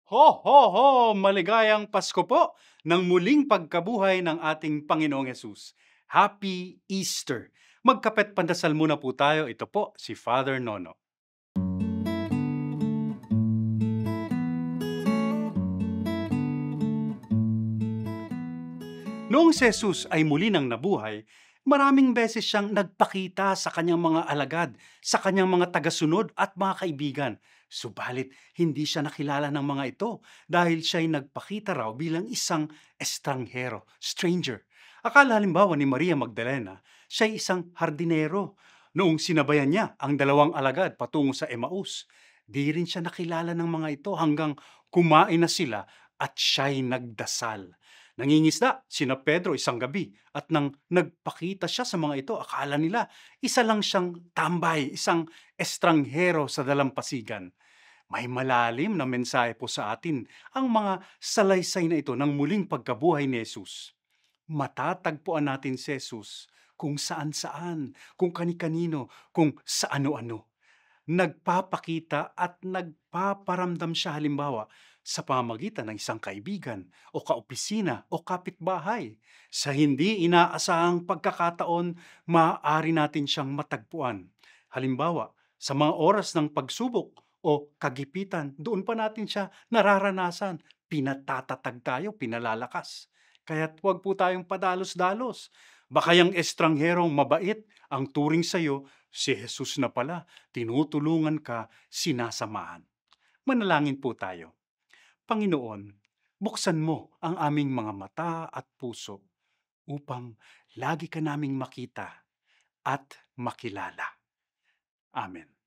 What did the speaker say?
Ho, ho, ho! Maligayang Pasko po ng muling pagkabuhay ng ating Panginoong Yesus. Happy Easter! Magkapet pandasal muna po tayo. Ito po si Father Nono. Noong si Jesus ay muli nang nabuhay, maraming beses siyang nagpakita sa kanyang mga alagad, sa kanyang mga tagasunod at mga kaibigan. Subalit, hindi siya nakilala ng mga ito dahil siya'y nagpakita raw bilang isang estranghero, stranger. Akala halimbawa ni Maria Magdalena, siya'y isang hardinero. Noong sinabayan niya ang dalawang alagad patungo sa Emmaus, di rin siya nakilala ng mga ito hanggang kumain na sila at siya'y nagdasal. Nangingisda sina Pedro isang gabi at nang nagpakita siya sa mga ito, akala nila isa lang siyang tambay, isang estranghero sa dalampasigan. May malalim na mensahe po sa atin ang mga salaysay na ito ng muling pagkabuhay ni Jesus. Matatagpuan natin si Jesus kung saan-saan, kung kani-kanino, kung sa ano-ano. Nagpapakita at nagpaparamdam siya halimbawa sa pamamagitan ng isang kaibigan o kaopisina o kapitbahay. Sa hindi inaasahang pagkakataon, maaari natin siyang matagpuan. Halimbawa, sa mga oras ng pagsubok o kagipitan, doon pa natin siya nararanasan. Pinatatatag tayo, pinalalakas. Kaya't huwag po tayong padalos-dalos. Baka yung estrangherong mabait ang turing sa'yo, si Jesus na pala, tinutulungan ka, sinasamahan. Manalangin po tayo. Panginoon, buksan mo ang aming mga mata at puso upang lagi ka naming makita at makilala. Amen.